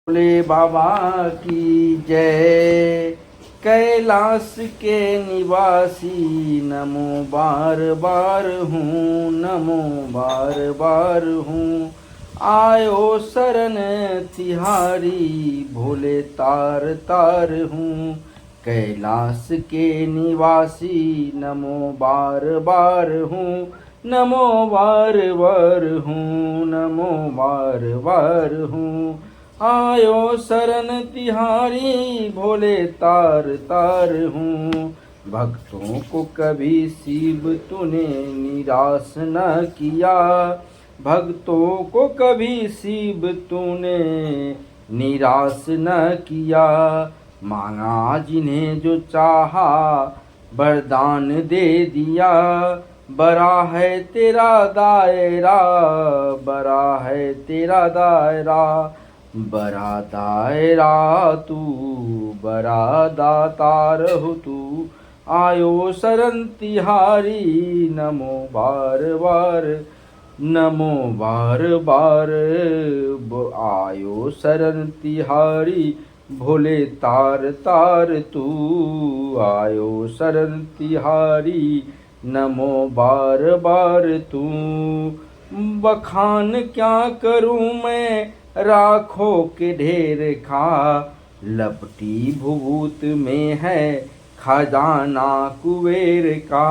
भोले बाबा की जय। कैलाश के निवासी नमो बार बार हूँ, नमो बार बार हूँ। आयो शरण तिहारी भोले तार तार हूँ। कैलाश के निवासी नमो बार बार हूँ, नमो बार बार हूँ, नमो बार बार हूँ। आयो शरण तिहारी भोले तार तार हूँ। भक्तों को कभी शिव तूने निराश न किया, भक्तों को कभी शिव तूने निराश न किया। मांगा जिन्हें जो चाहा वरदान दे दिया। बड़ा है तेरा दायरा, बड़ा है तेरा दायरा, बड़ा दायरा तू, बड़ा दातार हो तू। आयो शरण तिहारी नमो बार बार, नमो बार बार। आयो शरण तिहारी भोले तार तार तू। आयो शरण तिहारी नमो बार बार तू। बखान क्या करूं मैं राखों के ढेर का, लपटी भभूत में है खजाना कुबेर का।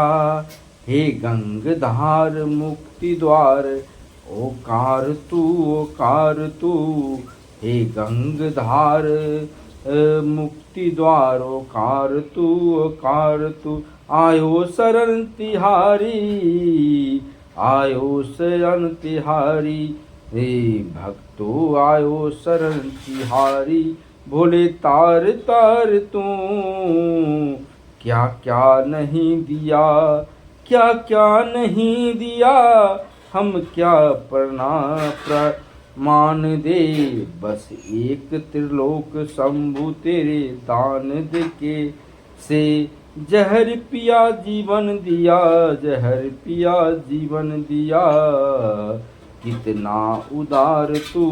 हे गंगधार मुक्ति द्वार ओकार तू, ओकार तू। हे गंगधार मुक्ति द्वार ओकार तू, ओकार तू। आयो शरण तिहारी, आयो शरण तिहारी। हे भक्तो आयो शरण तिहारी भोले तार तार तू। क्या क्या नहीं दिया, क्या क्या नहीं दिया, हम क्या प्रमाण दे। बस एक त्रिलोक शंभु तेरे दान दे के से। जहर पिया जीवन दिया, जहर पिया जीवन दिया। कितना उदार तू,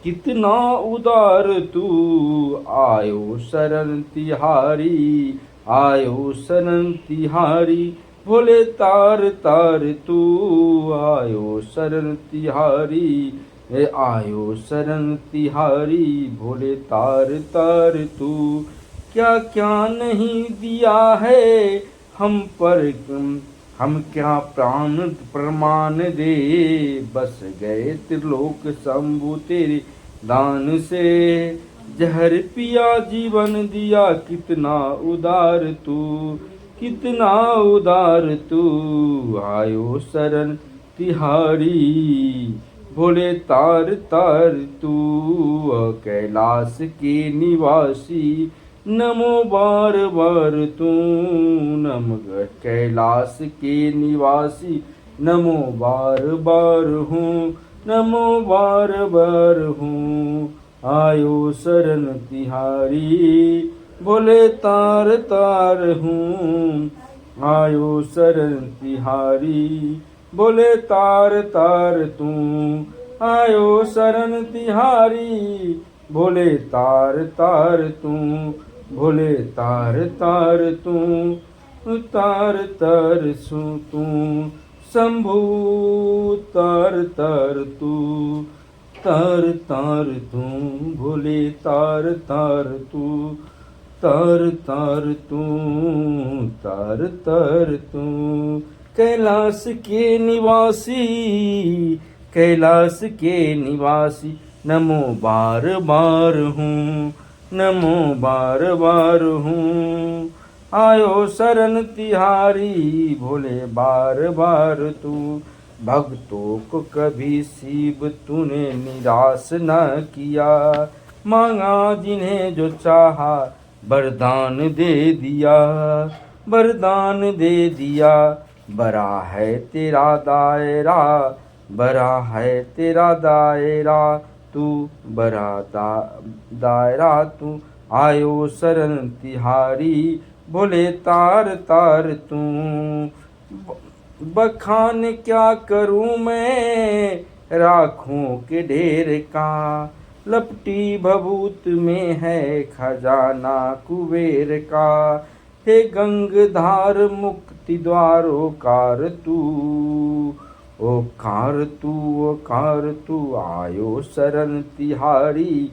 कितना उदार तू। आयो शरण तिहारी, आयो शरण तिहारी भोले तार तार तू। आयो शरण तिहारी, आयो शरण तिहारी भोले तार तार तू। क्या क्या नहीं दिया है हम पर, हम क्या प्राण प्रमाण दे। बस गए त्रिलोक शंभु तेरे दान से। जहर पिया जीवन दिया, कितना उदार तू, कितना उदार तू। आयो शरण तिहारी भोले तार तार तू। कैलाश के निवासी नमो बार बार तू। नम कैलाश के निवासी नमो बार बार हूँ, नमो बार बार हूँ। आयो शरण तिहारी भोले तार तार हूँ। आयो शरण तिहारी भोले तार तार तू। आयो शरण तिहारी भोले तार तार तू। भोले तार तार तू, तार तार सु तू। शंभु तार तार तू, तार तार तू। भोले तार तार तू, तार तार तू, तार तार तू। कैलाश के निवासी, कैलाश के निवासी नमो बार बार हूँ, नमो बार बार हूँ। आयो शरण तिहारी भोले बार बार तू। भक्तों को कभी शिव तूने निराश न किया। मांगा जिन्हें जो चाहा वरदान दे दिया, वरदान दे दिया। बड़ा है तेरा दायरा, बड़ा है तेरा दायरा तू, बड़ा दायरा तू। आयो शरण तिहारी भोले तार तार तू। बखान क्या करूं मैं राखों के ढेर का, लपटी भभूत में है खजाना कुबेर का। हे गंगधार मुक्ति द्वारोकार तू, ओकार तू आयो शरण तिहारी।